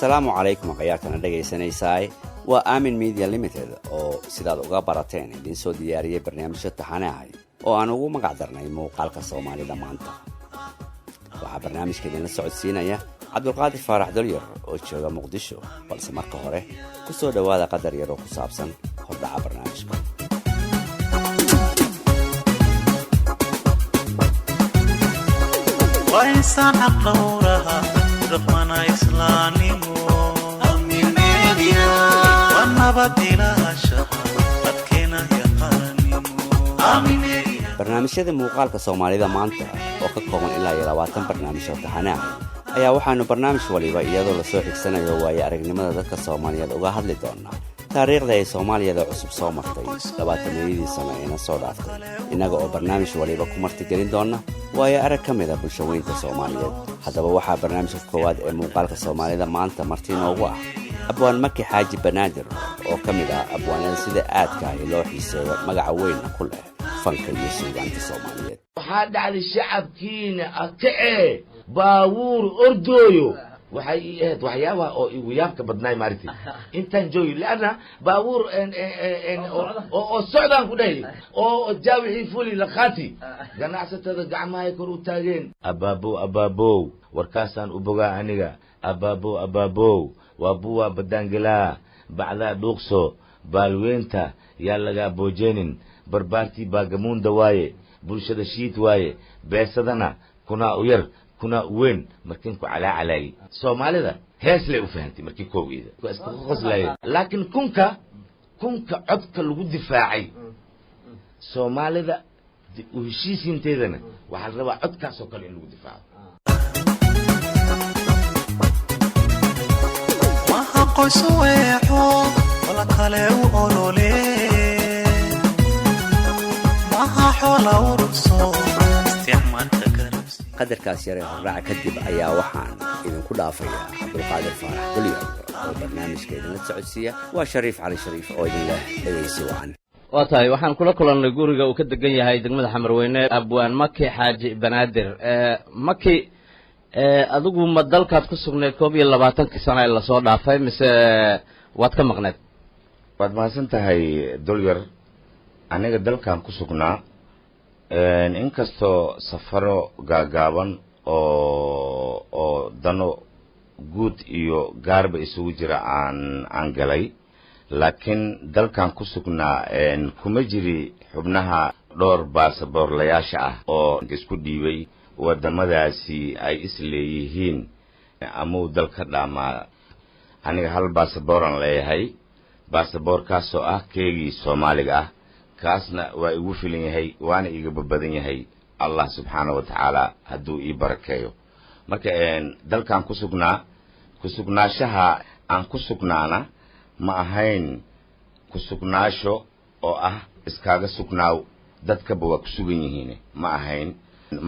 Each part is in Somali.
السلام عليكم وقياتنا dhageysanaysaay waa Amin Media Limited oo sidaad uga barateen idin soo diyaariyay barnaamij taxanahay oo aan ugu magac darnay muuqaalka Soomaalida maanta. Waxa barnaamijka idin la socodsiinaya Cabdulqaadir Faarax Dalyar oo jooga Muqdisho balse marka hore ku soo dhawaada qadar yar oo ku saabsan hordhaca barnaamijka. وإنسان عقلورها رقمنا إسلاميمو أمين ميديا ونبدلها شهر بدكنا يقرنيمو أمين ميديا barnaamijyada muuqaalka Soomaalida maanta oo ka kooban ilaa 20 barnaamij oo taxane ah ayaa waxaanu barnaamij waliba iyadoo la soo xigsanayo waayo aragnimada dadka Soomaaliyeed uga hadli doonaa taariikhda ay Soomaaliyada cusub soo martay 20 sano ee soo dhaaftay inaga oo barnaamij waliba ku martigelin doona waayo arag kamida bulshooyinka Soomaaliyeed hadaba waxa barnaamijka koowaad ee muuqaalka Soomaalida maanta marti noogu ah abwaan Maki Xaaji Banaadir oo kamida abwaanada sida aadka ah loo xiiseeyo magaca weyn ku leh fanka iyo suugaanta Soomaaliyeed waxaa dhacday shacabkiina atee baawur ordooyo waxay ahayd waxyaabaha oo igu yaabka badnaay maalintii intaan joogi laana baawur oo socdaan ku dhahay oo jaawixii fuli la qaati ganacsatada gacmaha kor u taageen abaabo warkaasaan u bogaa aniga abaabo waa buwa badangala bacda dhuuqso baalweenta yaa laga boojeenin barbaartii baagamuunda waaye bulshada shiid waaye beesadana kuna u yar kuna weyn markin ku calaalay Soomaalida hees leh u fahantay markii koogeeda ku iska qoslay laakiin kunka codka lagu difaacay Soomaalida u heshiisinteedana waxa la rabaa codkaas oo kale in lagu difaaco waxa qoysuweexo wala kale u olole waxa xoolo urso isticmaalka qadarkaas yar ee hordhaca kadib ayaa waxaan idinku dhaafayaa Cabdulqaadir Faarax Dalyar oo barnaamijka idin la socodsiiya waa Shariif Cali Shariif oo idin leh dhageysi wacan waatahay waxaan kula kulannay guriga uu ka degan yahay degmada Xamarweyne abwaan Maki Xaaji Banaadir Maki adigu ma dalkaad ku sugnayd 12 sano ee la soo dhaafay mise waad ka maqnayd waad mahadsan tahay Dalyar aniga dalkan ku sugnaa inkastoo safaro gaagaaban oo dano guud iyo gaarba isugu jira aan galay laakiin dalkan ku sugnaa kuma jiri xubnaha dhowr baasaboorlayaasha ah oo isku dhiibay wadamadaasi ay isleeyihiin ama dalka dhaamaa aniga hal baasabooraan leeyahay baasaboorkaasoo ah keegii Soomaaliga ah kaasna waa igu filan yahay waana iga babadan yahay Allah subhanahu wa ta'ala haduu ii barakeeyo marka dalkan ku sugnaashaha aan ku sugnaana ma ahayn ku sugnaasho oo ah iskaaga sugnaaw dadka ba ku sugan yihiin ma ahayn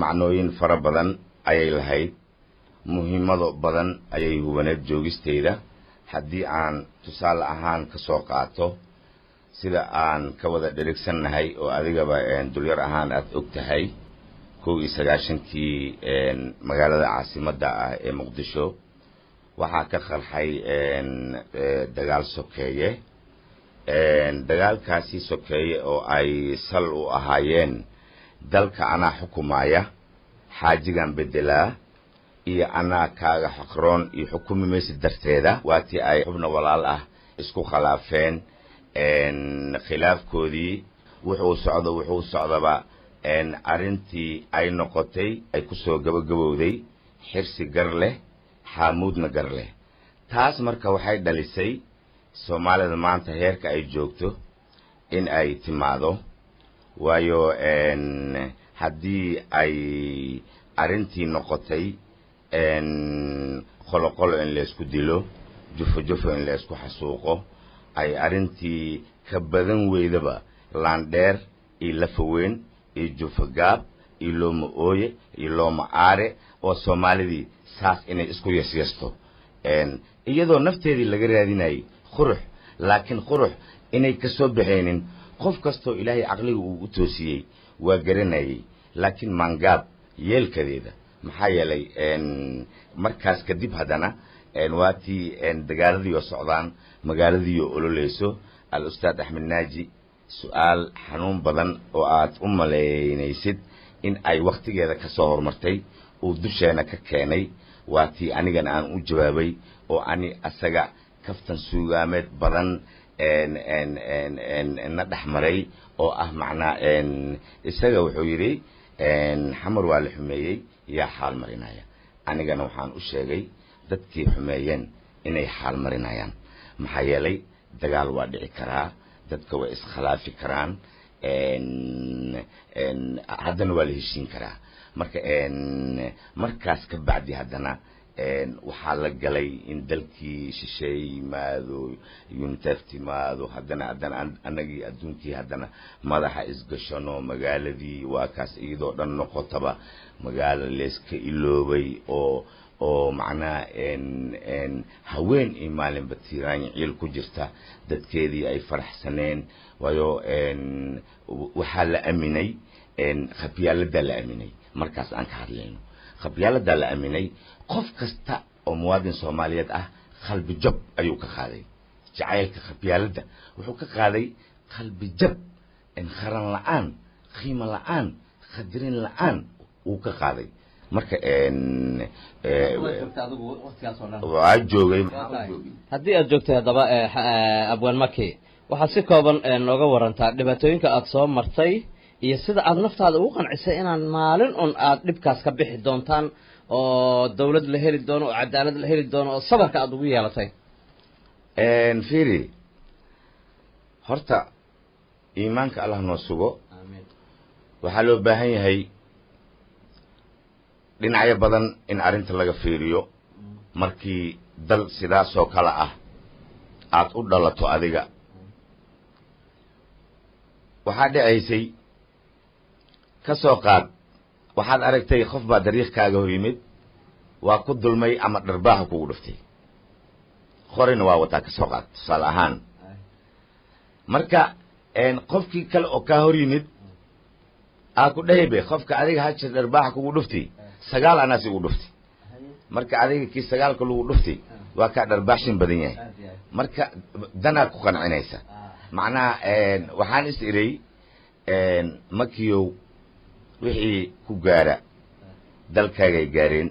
macnooyin fara badan ayay lahayd muhiimado badan ayay hubaneed joogisteeda haddii aan tusaale ahaan ka soo qaato sida aan ka wada dheregsannahay oo adigaba Dalyar ahaan aad og tahay 19 magaalada caasimadda ah ee Muqdisho waxaa ka qarxay dagaal sokeeye dagaalkaasi sokeeye oo ay sal u ahaayeen dalka ana xukumaaya xaajigan bedelaa iyo ana kaaga xaqroon iyo xukumi meesha darteeda waatii ay xubno walaal ah isku khilaafeen khilaafkoodii wuxuu socdaba arintii ay noqotay ay ku soo gabagabowday xirsi gar leh xaamuudna gar leh taas marka waxay dhalisay Soomaalida maanta heerka ay joogto in ay timaado waayo haddii ay arintii noqotay qolo in la isku dilo jufo in la isku xasuuqo ay arintii ka badan weydaba laandheer iyo lafaweyn iyo jufagaab iyo looma ooye iyo looma aare oo Soomaalidii saas inay isku yeesyeesto iyadoo nafteedii laga raadinayay qurux laakiin qurux inay ka soo baxeenin qof kasto Ilaahay aqliga uu u toosiyay waa garanayay laakiin mangaab yeelkadeeda maxaa yeelay markaas kadib hadana waatii dagaaladii oo socdaan magaaladii oo ololeyso al-ustaad axmed naaji su-aal xanuun badan oo aad u malaynaysid in ay waktigeeda ka soo hormartay uu dusheena ka keenay waatii anigana aan u jawaabay oo ani asaga kaftan suugaameed badan na dhex maray oo ah macnaa isaga wuxuu yidhi xamar waa la xumeeyey yaa xaal marinaya anigana waxaan u sheegay dadkii xumeeyeen inay xaal marinayaan maxaa yeelay dagaal waa dhici karaa dadka way iskhilaafi karaan haddana waa la heshiin karaa marka markaas ka bacdi haddana waxaa la galay in dalkii shisheeye yimaado unitef timaado haddana annagii adduunkii haddana madaxa isgashano magaaladii waa kaas iyadoo dhan noqotaba magaalo layska iloobay oo macnaha haween iyo maalinba tiiraanya ciil ku jirta dadkeedii ay faraxsaneen waayo waxaa la aaminay khabyaaladaa la aaminay markaas aan ka hadlayno khabyaaladaa la aaminay qof kasta oo muwaadin soomaaliyeed ah qalbi jab ayuu ka qaaday jacaylka khabyaaladda wuxuu ka qaaday qalbi jab qaran la'aan qiimo la'aan khadirin la'aan uu ka qaaday marka waa joogay haddii aad joogtay haddaba abwaan maki waxaad si kooban nooga warantaa dhibaatooyinka aad soo martay iyo sida aad naftaada ugu qancisay inaan maalin un aad dhibkaas ka bixi doontaan oo dawlad la heli doono oo cadaalad la heli doono oo sabarka aad ugu yeelatay fiiri horta iimaanka allah noo sugo waxaa loo baahan yahay dhinacyo badan in arrinta laga fiiriyo markii dal sidaasoo kale ah aad u dhalato adiga waxaa dhacaysay ka soo qaad waxaad aragtay qof baa dariiqkaaga hor yimid waa ku dulmay ama dharbaaxa kugu dhuftay qorina waa wataa ka soo qaad tusaale ahaan marka qofkii kale oo kaa hor yimid aa ku dhahaybe qofka adiga hajir dharbaaxa kugu dhuftay 9 anaas igu dhuftay marka adiga kii 9ka lagu dhuftay waa ka dharbaaxshin badan yahay marka danaa ku qancinaysa macnaha waxaan is iray makiyow wixii ku gaara dalkaagay gaareen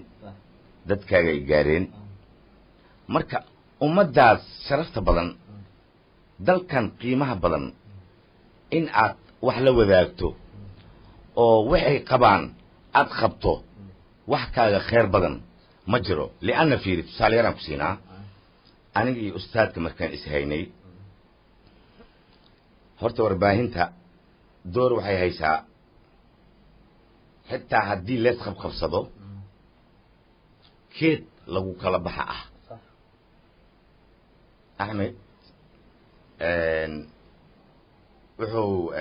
dadkaagay gaareen marka ummadaas sharafta badan dalkan qiimaha badan in aad wax la wadaagto oo waxay qabaan aad qabto wax kaaga khayr badan ma jiro li'anna fiiri tusaale yaraan ku siinaa aniga iyo ustaadka markaan is haynay horta warbaahinta door waxay haysaa xitaa haddii lees qabqabsado keed lagu kala baxa ah axmed wuxuu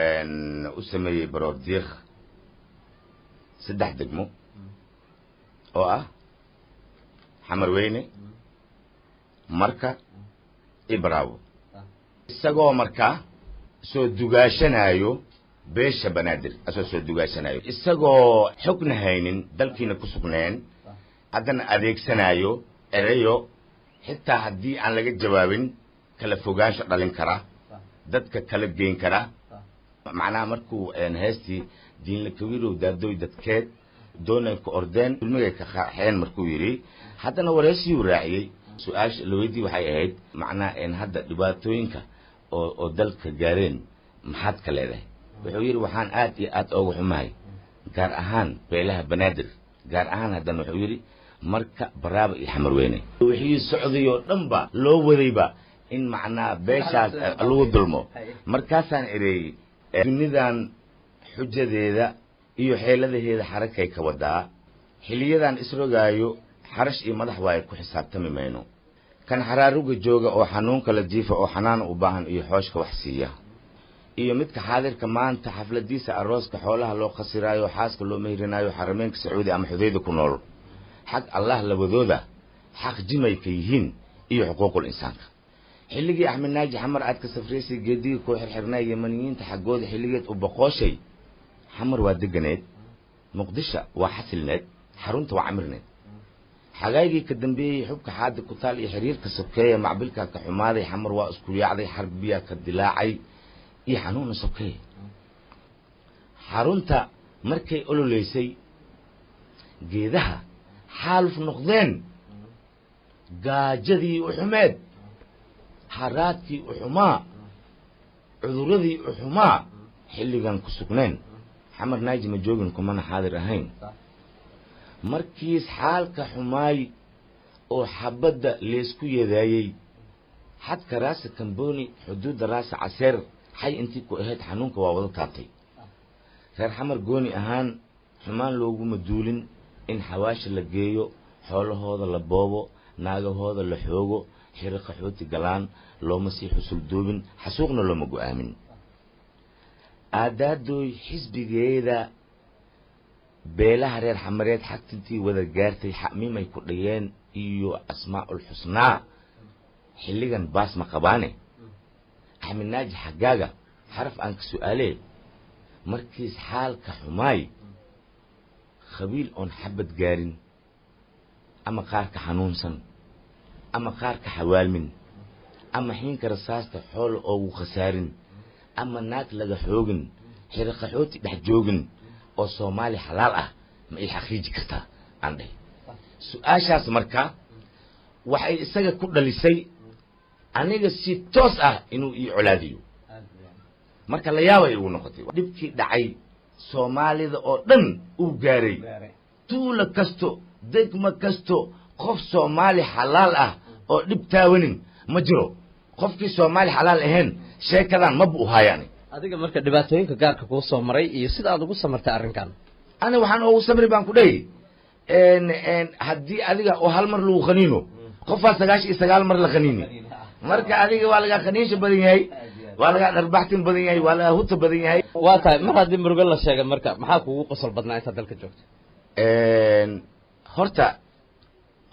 u sameeyey baroordiiq 3 degmo oo ah xamar weyne marka ibraawo isagoo markaa soo dugaashanayo beesha banaadir asoo soo dugaashanayo isagoo xogna haynin dalkiina ku sugneen haddana adeegsanayo erayo xitaa haddii aan laga jawaabin kala fogaansho dhalin kara dadka kala geyn kara macnaha markuu heestii diinla kawirow daadoy dadkeed doonay ku ordeen dulmigay ka qaaxeen markuu yidhi haddana wareesiyuu raaciyey su-aasha la weydii waxay ahayd macnaha hadda dhibaatooyinka oo dalka gaareen maxaad ka leedahay wuxuu yidhi waxaan aad iyo aad ooga xumahay gaar ahaan beelaha banaadir gaar ahaan haddana wuxuu yidhi marka baraaba iyo xamar weyne wixii socday oo dhanba loo wadayba in macnaha beeshaas lagu dulmo markaasaan ereeyey dunidan xujadeeda iyo xeeladaheeda xarakay ka wadaa xiliyadan isrogaayo xarash iyo madax waaye ku xisaabtami mayno kan xaraaruga jooga oo xanuunka la jiifa oo xanaan u baahan iyo xooshka wax siiya iyo midka xaadirka maanta xafladiisa arooska xoolaha loo qasiraayo xaaska loo mehrinayo xarameenka sacuudi ama xudayda ku nool xaq allah labadooda xaq jimay ka yihiin iyo xuquuqul insaanka xilligii axmed naaji xamar aad ka safraysay geediga koo xirxirnay yamaniyiinta xaggooda xilligeed u boqooshay xamar waa deganeed muqdisho waa xasilneed xarunta waa camirneed xagaagii ka dambeeyey xubka xaadi ku taal iyo xiriirka sokeeya macbilka ka xumaaday xamar waa isku yaacday xarbiya ka dilaacay iyo xanuuna sokeeya xarunta markay ololeysay geedaha xaaluf noqdeen gaajadii u xumeed haraadkii u xumaa cuduradii u xumaa xilligan ku sugneen xamar naaji ma joogin kumana xaadir ahayn markiis xaalka xumaay oo xabadda leesku yeedaayey xadka raasa kamboni xuduudda raasa caseer xay intii ku ahayd xanuunka waa wada taabtay reer xamar gooni ahaan xumaan looguma duulin in xawaasha la geeyo xoolahooda la boobo naagahooda la xoogo xiri qaxooti galaan looma sii xusul duubin xasuuqna looma go'aamin aadaadooy xisbigeeda beelaha reer xamareed xagtintii wada gaartay xamiimay ku dhigeen iyo asmaa'ul xusnaa xilligan baas ma qabaane axmed naaji xaggaaga xaraf aan ka su'aalee markiis xaalka xumaay khabiil oon xabad gaarin ama qaarka xanuunsan ama qaarka xawaalmin ama xiinka rasaasta xoolo oogu khasaarin ama naag laga xoogin xiri qaxooti dhex joogin oo soomaali xalaal ah ma ii xaqiiji kartaa aan dhahay su-aashaas marka waxay isaga ku dhalisay aniga si toos ah inuu ii colaadiyo marka la yaabay igu noqotay dhibkii dhacay soomaalida oo dhan uu gaaray tuulo kasto degmo kasto qof soomaali xalaal ah oo dhib taawanin ma jiro qofkii soomaali xalaal ahayn sheekadan maba u hayaani adiga marka dhibaatooyinka gaarka kuu soo maray iyo sida aad ugu samartay arrinkan ana waxaan ugu samri baan ku dhahay haddii adiga oo hal mar lagu qaniino qofaa 99 mar la qaniini marka adiga waa laga qaniisha badan yahay waa laga dharbaxtin badan yahay waa laga huta badan yahay waa tahay mar haddii murugo la sheegay marka maxaa kugu qosol badnaa intaad dalka joogto horta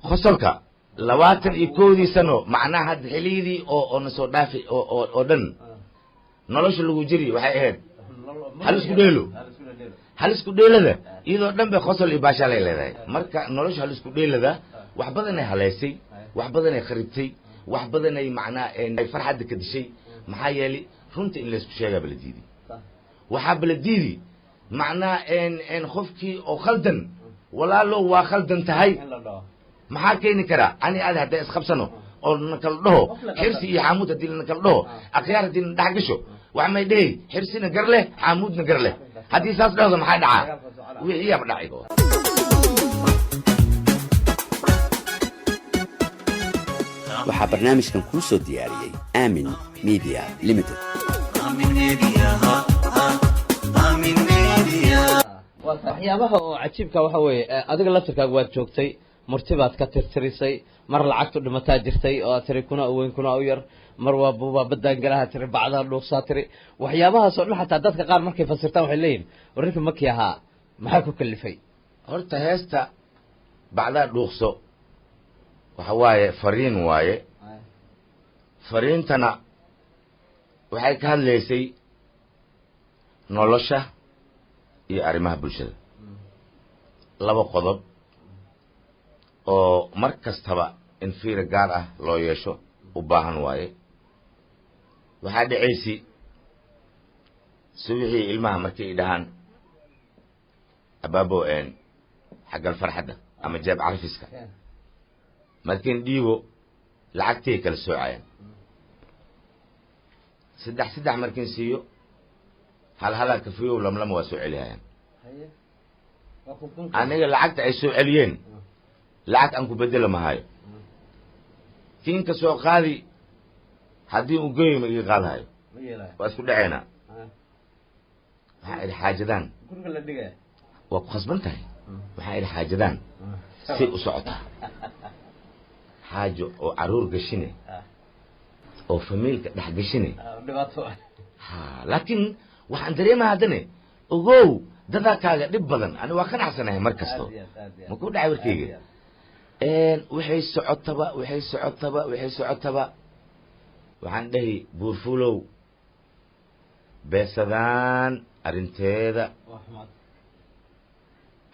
qosolka 21 sano macnaha hadda xiliyadii oo na soo dhaafay oo dhan nolosha lagu jiri waxay ahayd hal isku dheelada iyadoo dhan bay qosol iyo baasha lay leedahay marka nolosha hal isku dheelada wax badan ay haleysay wax badan ay kharibtay wax badan ay macnaa ay farxadda ka dishay maxaa yeelay runta in la isku sheegaa bala diidi waxaa bala diidi macnaa qofkii oo khaldan walaalo waa khaldan tahay maxaa keeni karaa ani aad hadday isqabsano oo na kala dhaho xirsi iyo xaamuud haddii na kala dhaho akhyaar haddii na dhex gasho wax may dhehi xirsina gar leh xaamuudna gar leh haddii saas dhahdo maxaa dhacaa wixii yaaba dhacay waxaa barnaamijkan kuu soo diyaariyey aamin media limited waxyaabaha oo cajiibka waxa weeye adiga laftirkaaga waad joogtay murti baad ka tirtirisay mar lacagtu dhimataa jirtay oo aad tiri kuna weyn kuna u yar mar waa buubaa baddaan galaha tiri bacdaa dhuuqsaa tiri waxyaabahaasoo dhan xataa dadka qaar markay fasirtaan waxay leeyihin warrinka makii ahaa maxaa ku kalifay horta heesta bacdaa dhuuqso waxa waaye fariin waaye fariintana waxay ka hadlaysay nolosha iyo arrimaha bulshada laba qodob oo mar kastaba in fiira gaar ah loo yeesho u baahan waaye waxaa dhacaysi si wixii ilmaha markay i dhahaan abaabo xaggal farxadda ama jeeb carfiska markiin dhiibo lacagtay kala soocayaan saddex markiin siiyo halhalaa kafiyow lamlama waa soo celihayaan aniga lacagta ay soo celiyeen lacag aan ku bedela mahayo kiinka soo qaadi haddii uu geeyo ma iga qaadahayo waa isku dhaceynaa waxaa idhi xaajadaan waa ku khasban tahay waxaa idhi xaajadaan say u socotaa xaajo oo caruur gashine oo famiilka dhex gashine laakiin waxaan dareemaha haddane ogow dadaa kaaga dhib badan ani waa ka nacsanahay mar kasto ma ku dhacay warkeyga waxay socotaba waxaan dhahi buurfulow beesadaan arrinteeda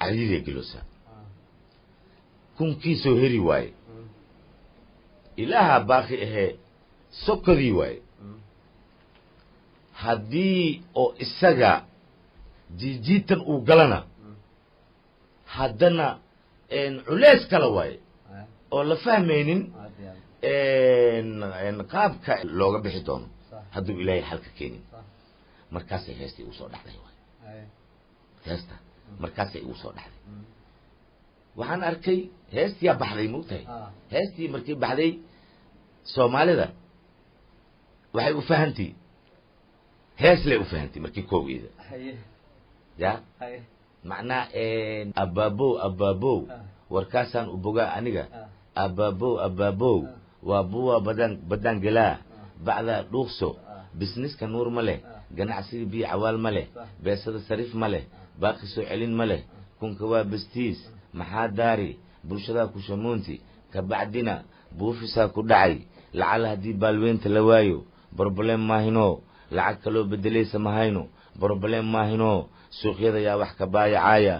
cariiday geloosaa kunkiisoo heri waaye ilaaha baaqi ahee sokodii waaye haddii oo isaga jiijiitan uu galana haddana culeys kala waaye oo la fahmaynin qaabka looga bixi doono hadduu ilaahay xalka keenin markaasay heestii igu soo dhacday waay heesta markaasay igu soo dhacday waxaan arkay heestiyaa baxday moogtahay heestii markii baxday soomaalida waxay u fahantii hees lay u fahantay markii koogeeda ya macnaa abaabow warkaasaan u bogaa aniga abaabow waa buwa badaan gelaa bacdaa dhuuqso bisniska nuur ma leh ganacsiga biyo cawaal ma leh beesada sariif ma leh baaqi soo celin ma leh kunka waa bastiis maxaa daari bulshadaa ku shamuunti kabacdina buufisaa ku dhacay lacala haddii baalweynta la waayo broblem maahinoo lacag kaloo bedelaysa mahayno broblem maahinoo suuqyada yaa wax ka baayacaaya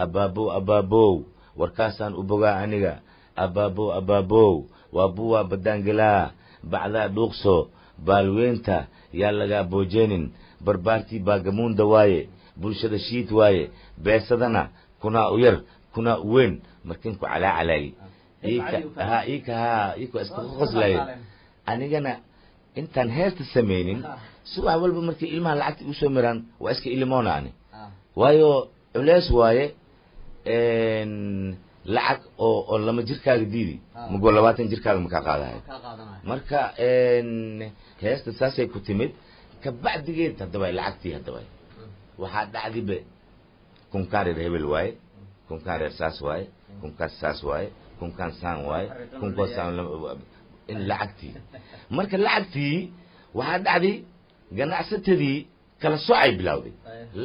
abaabow warkaasaan u bogaa aniga abaabow waa buwaa badaangelaa bacdaa dhuuqso baalweynta yaa lagaa boojeenin barbaartii baagamuunda waaye bulshada shiid waaye beesadana kunaa u yar kunaa u weyn markin ku calaacalaayey ika iska qoslayo anigana intaan heesta samaynin subax walba markii ilmaha lacagta igu soo miraan waa iska ilimoona ani waayo culeys waaye lacag oo lama jirkaaga diidi magoo 20 jirkaaga makaa qaadahay marka heesta saasay ku timid kabacdigeed haddaba lacagtii haddaba waxaa dhacdiba kunkaan reer hebel waaye kunkaan reer saas waaye kunkaan saas waaye kunkaan saan waaye kunkaan saan in lacagtii marka lacagtii waxaa dhacday ganacsatadii kala soocay bilowday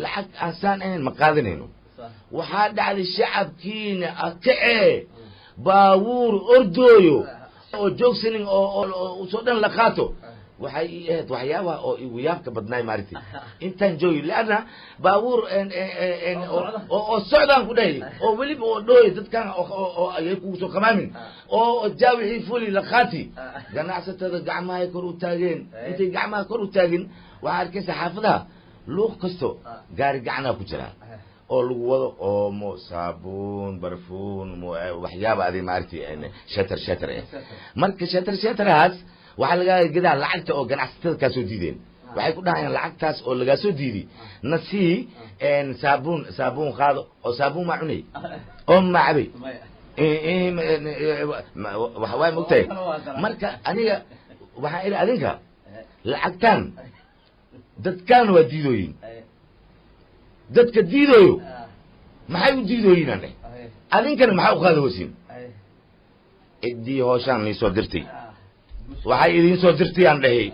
lacag aan saan ahayn ma qaadanayno waxaa dhacday shacabkiina akacee baawuur ordooyo oo joogsanin oo soo dhan la qaato waxay ahayd waxyaabaha oo igu yaabka badnaay maaragtay intaan joogi leanna baawuur oo socdaan ku dhahay oo weliba oo dhooy dadkan oo ayay kugu soo qamaamin oo jaawixii fuli la qaati ganacsatada gacmahay kor u taageen intay gacmaha kor u taagin waxaa arkaysa xaafadaha luuq kasto gaari gacanaa ku jiraa oo lagu wado oomo saabuun barfuun waxyaaba aday maaragtay shatar marka shatarahaas waxaa lagaa gadaa lacagta oo ganacsatada kaa soo diideen waxay ku dhahayaan lacagtaas oo lagaa soo diiday na sii saabuun qaado oo saabuun maa cunay oo maa cabay waxawaay mogtahay marka aniga waxaan idhi adinka lacagtaan dadkaan waa diidooyin dadka diidooyo maxay u diidooyin aan dheh adinkana maxaa u qaada hoosin ciddii hooshaan nii soo dirtay waxay idiin soo dirtay aan dhahay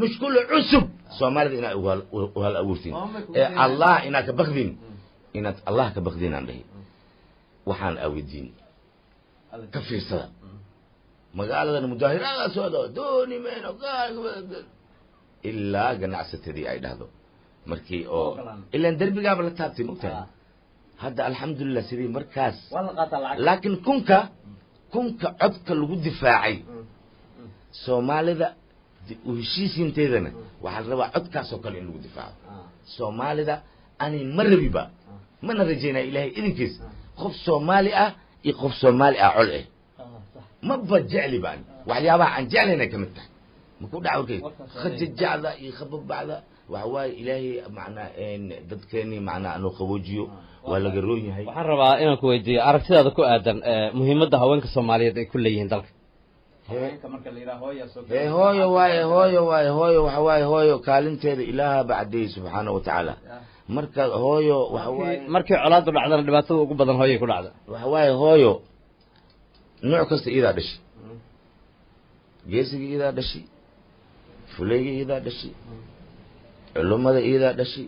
mushkulu cusub soomaalida inaad u hal abuurtiin ee allah inaad ka bakdin inaad allah ka bakdin aan dhahay waxaan awediin ka fiirsada magaaladan mudaahiraada socdo dooni mayno ilaa ganacsatadii ay dhahdo markii oo ilaan derbigaaba la taabtay mogtahay hadda alxamdulilah sidii markaas laakiin kunka codka lagu difaacay soomaalida u heshiisiinteedana waxaa la rabaa codkaasoo kale in lagu difaaco soomaalida ani ma rabiba mana rajaynaa ilaahay idinkiis qof soomaali ah iyo qof soomaali ah col maba jecli baan waxyaabaha aan jeclaynay ka mid tahay maku dhaca warkay khajajacda iyo khababacda waxa waaye ilaahay macnaa dadkeennii macnaa anuu qaboojiyo waa laga roon yahay waxaan rabaa inaan ku weydiiyo aragtidaada ku aadan muhiimadda haweenka soomaaliyeed ay ku leeyihiin dalka haweenka marka la yidhaha hooyo waxa waaye hooyo kaalinteeda ilaaha bacdeeyey subxaana wa tacaala marka hooyo waxa waaye markii colaadu dhacdana dhibaatada ugu badan hooyay ku dhacda waxa waaye hooyo nooc kasta iidaa dhashay geesiga iidaa dhashay fulayga iidaa dhashay culummada iidaa dhashay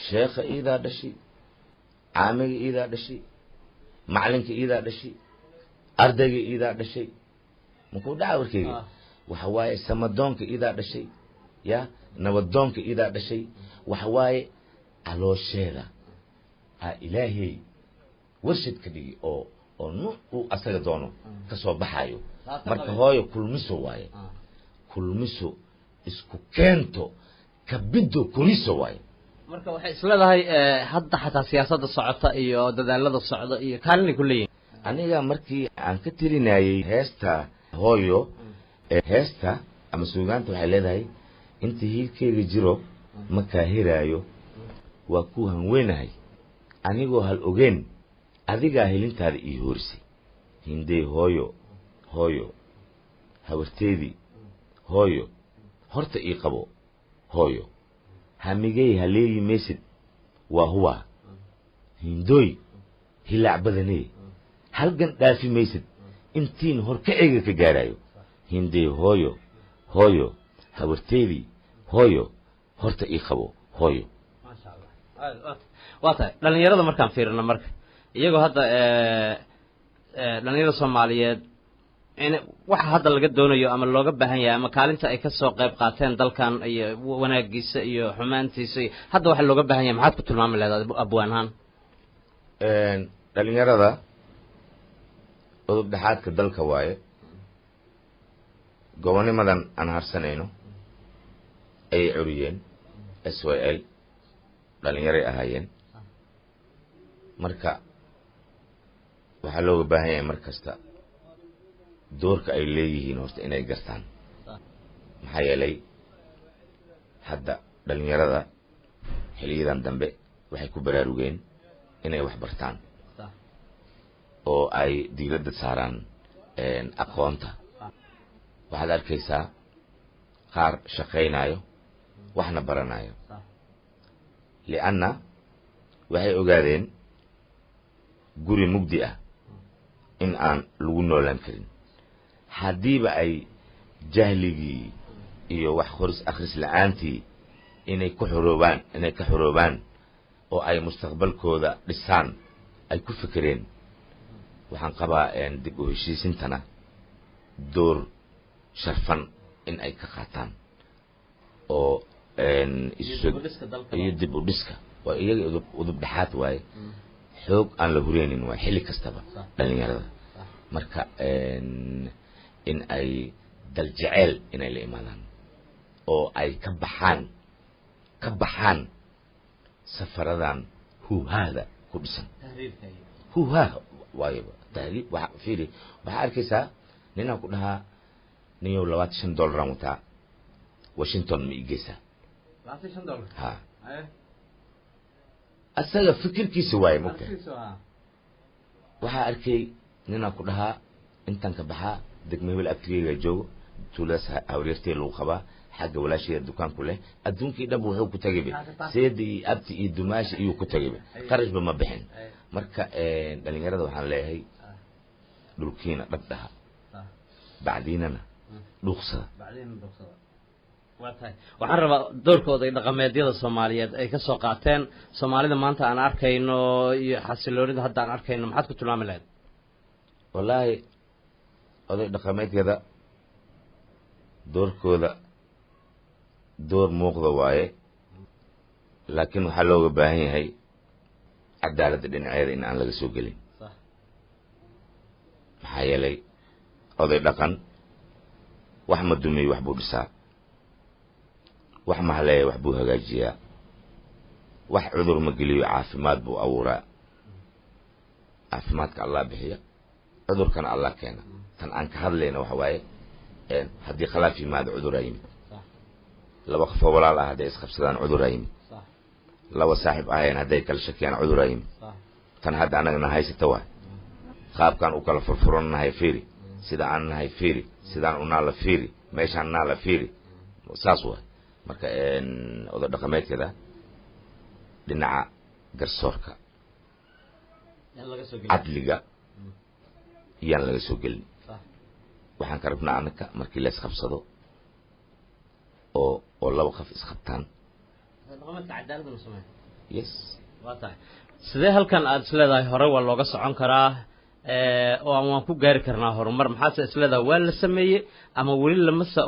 sheekha iidaa dhashay caamiga iidaa dhashay macalinka iidaa dhashay ardayga iidaa dhashay makuu dhaca warkeyga waxa waaye samadoonka iidaa dhashay ya nabadoonka iidaa dhashay waxa waaye caloosheeda ilaahay warshad ka dhigi oo nuuc uu asaga doono ka soo baxayo marka hooyo kulmiso waaye kulmiso isku keento kabiddo koriso waaye marka waxay isleedahay hadda xataa siyaasadda socota iyo dadaalada socda iyo kaalin ku leeyihiin aniga markii aan ka tirinayay heesta hooyo heesta ama suugaanta waxay leedahay inta hiilkeyga jiro ma kaahiraayo waa ku hanweynahay anigoo hal ogeen adigaa helintaada ii horisay hindey hooyo habarteedii hooyo horta ii qabo hooyo hamigey haleeyi maysid waa huwa hindooy hilaac badanee halgan dhaafi maysid intiin horkaceyga ka gaarayo hindey hooyo habarteedii hooyo horta ii qabo hooyo waa tahay dhalinyarada markaan fiirino marka iyagoo hadda dhalinyarada soomaaliyeed in waxa hadda laga doonayo ama looga baahan yahay ama kaalinta ay ka soo qayb qaateen dalkan iyo wanaagiisa iyo xumaantiisa hadda waxa looga baahan yahay maxaad ku tilmaami lahayd abwaan ahaan dhalinyarada udub dhexaadka dalka waaye gobonimadan aan harsanayno ayay curiyeen SYL dhalinyaray ahaayeen marka waxaa looga baahan yahay mar kasta doorka ay leeyihiin horta inay gartaan maxaa yeelay hadda dhalinyarada xiliyadan dambe waxay ku baraarugeen inay wax bartaan oo ay diiradda saaraan aqoonta waxaad arkaysaa qaar shaqaynayo waxna baranayo lianna waxay ogaadeen guri mugdi ah in aan lagu noolaan karin haddiiba ay jahligii iyo wax qoris akhris la'aantii inay ka xoroobaan oo ay mustaqbalkooda dhisaan ay ku fikireen waxaan qabaa dib u heshiisintana door sharfan in ay ka qaataan oo iyo dib u dhiska waa iyaga udub dhexaad waaye xoog aan la hureynin waa xilli kastaba dhalinyarada marka in ay dal jeceel inay la imaadaan oo ay ka baxaan safaradan huuhaada ku dhisan huuhaa waayo tahriib waxaa arkaysaa ninaan ku dhahaa ninyow $25 wataa Washington ma igeysaa ha asaga fikirkiisa waaye mogta waxaa arkay ninaan ku dhahaa intaan ka baxaa degmo hebel abtigeyga joogo tuuladaas hawreertee lagu qabaa xagga walaasheeda dukaanku leh adduunkii dhab wuxuu ku tagayba seeda iyo abti iyo dumaashi iyuu ku tagayba qarashba ma bixin marka dhalinyarada waxaan leeyahay dhulkiina dhab dhaha bacdiinana dhuuqsada waxaan rabaa doorkooda iyo dhaqameedyada soomaaliyeed ay ka soo qaateen soomaalida maanta aan arkayno iyo xasiloonida hadda aan arkayno maxaad ku tilmaami lahayd wallaahi oday dhaqameedyada doorkooda door muuqda waaye laakiin waxaa looga baahan yahay cadaaladda dhinaceeda in aan laga soo gelin maxaa yeelay oday dhaqan wax ma dumiyo wax buu dhisaa wax ma haleeya wax buu hagaajiyaa wax cudur ma geliyo caafimaad buu abuuraa caafimaadka allah bixiya cudurkana allah keena tan aan ka hadlayna waxa waaye haddii khilaaf yimaado cuduraa yimid laba qofoo walaal ah hadday isqabsadaan cuduraa yimid laba saaxiib ahayeen hadday kala shakiyaan cuduraa yimid tan hadda annagana haysata waay qaabkaan u kala furfurannahay fiiri sida aan nahay fiiri sidaan unaa la fiiri meeshaan naa la fiiri saas waay marka oda dhaqameedkada dhinaca garsoorka cadliga iyaan laga soo gelin waxaan ka rabnaa annaka markii la isqabsado oo laba qof isqabtaan yes sidee halkan aad isleedahay hore waa looga socon karaa oo waan ku gaari karnaa horumar maxaase isleedahay waa la sameeyey ama weli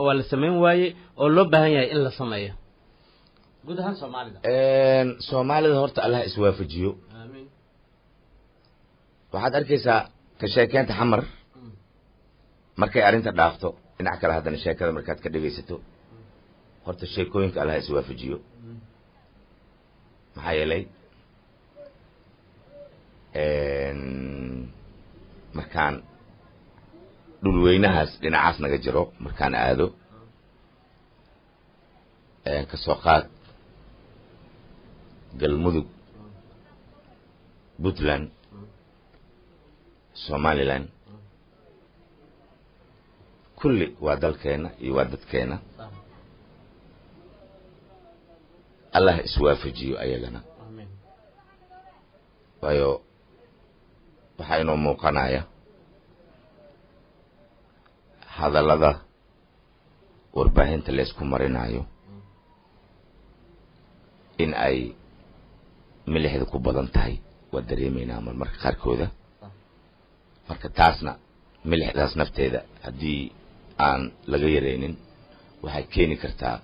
waa la samayn waaye oo loo baahan yahay in la sameeyo guud ahaan soomaalida soomaalida horta allah iswaafajiyo waxaad arkaysaa ka sheekeynta xamar markay arrinta dhaafto dhinac kale haddana sheekada markaad ka dhegaysato horta sheekooyinka allaha iswaafajiyo maxaa yeelay markaan dhulweynahaas dhinacaas naga jiro markaan aado ka soo qaad galmudug puntland somaliland kulli waa dalkeena iyo waa dadkeena allah iswaafajiyo ayagana waayo waxaa inoo muuqanaya hadallada warbaahinta laysku marinayo in ay milixda ku badan tahay waa dareemaynaa marmarka qaarkooda marka taasna milixdaas nafteeda haddii aan laga yaraynin waxay keeni kartaa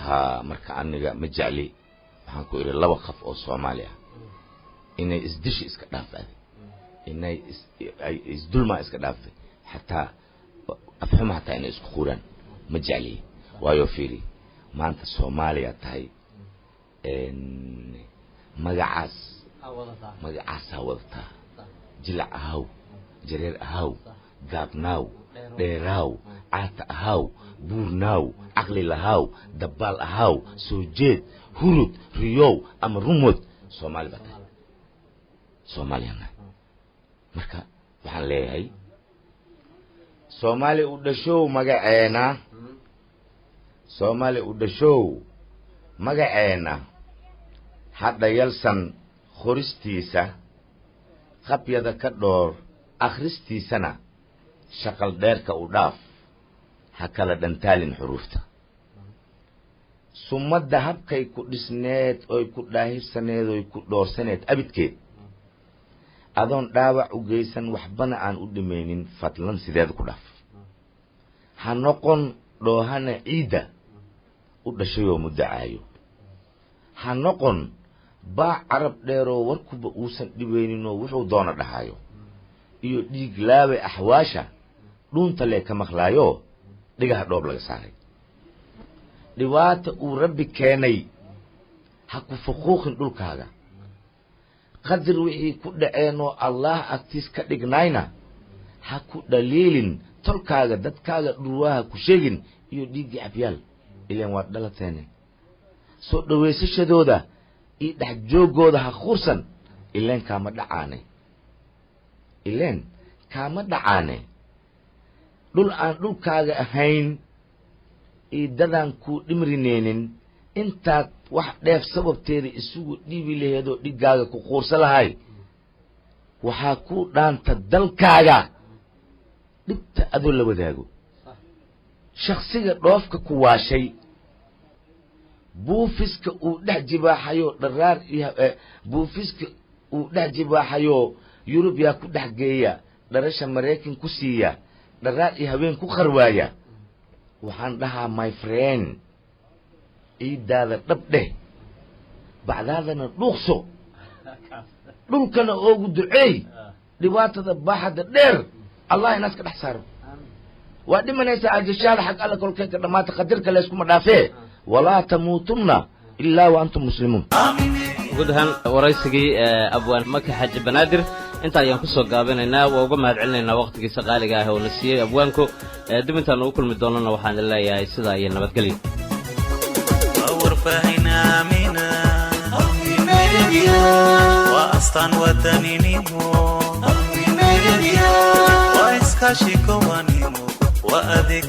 ha marka aniga ma jecli waxaan ku idhi laba qaf oo soomaali ah inay isdishi iska dhaafaaday inay ay isdulmaa iska dhaaftay xataa afxuma xataa inay isku quraan ma jecli waayo fiiri maanta soomaaliya tahay magacaasaa wadataa jilac ahaw jareer ahaw gaabnaaw dheeraaw caata ahaw buurnaaw caqli lahaw dabbaal ahaw soo jeed hurud riyow ama rumod soomaali baa tahay soomaaliyana marka waxaan leeyahay soomaali u dhashow magaceena soomaali u dhashow magaceena hadda yalsan qoristiisa qabyada ka dhoor akhristiisana shaqal dheerka u dhaaf ha kala dhantaalin xuruufta sumadda habkay ku dhisneed oy ku dhaahirsaneed oy ku dhoorsaneed abidkeed adoon dhaawac u geysan waxbana aan u dhimaynin fadlan sideed ku dhaaf ha noqon dhoohana ciidda u dhashayoo muddacaayo ha noqon baa carab dheeroo warkuba uusan dhibayninoo wuxuu doona dhahaayo iyo dhiig laabe axwaasha dhuunta lee ka maqlaayo dhigaha dhoob laga saaray dhibaata uu rabbi keenay ha ku fuquuqin dhulkaaga qadir wixii ku dhaceenoo allah agtiis ka dhignayna ha ku dhaliilin tolkaaga dadkaaga dhurwaaha ku sheegin iyo dhiiggii cabyaal ileen waad dhalateene soo dhawaysashadooda iyo dhex jooggooda ha quursan ileen kaama dhacaane dhul aan dhulkaaga ahayn iyo dadaan kuu dhimrineynin intaad wax dheef sababteeda isugu dhiibi laheedoo dhiggaaga ku quursa lahay waxaa kuu dhaanta dalkaaga dhibta adoo la wadaago shaksiga dhoofka ku waashay buufiska uu dhex jibaaxayo dharaar buufiska uu dhex jibaaxayo yurub yaa ku dhex geeya dharasha maraykan ku siiya dharaar iyo haween ku qarwaaya waxaan dhahaa my friend ciiddaada dhab dheh bacdaadana dhuuqso dhulkana oogu duceey dhibaatada baaxadda dheer allah inaas ka dhex saaro waa dhimanaysaa ajashaada xag alla kolkeedka dhammaata qadirka layskuma dhaafee walaa tamuutunna ilaa wa antum muslimuun guud ahaan waraysigii abwaan maki xaaji banaadir inta ayaan ku soo gaabinaynaa waa uga mahad celinaynaa waqtigiisa qaaliga ah oo na siiyey abwaanku dib intaan ugu kulmi doonana waxaan leeyahay sidaa iyo nabadgelyo وأسطان ودنينيمو وإسكاشي كوانيمو وأذك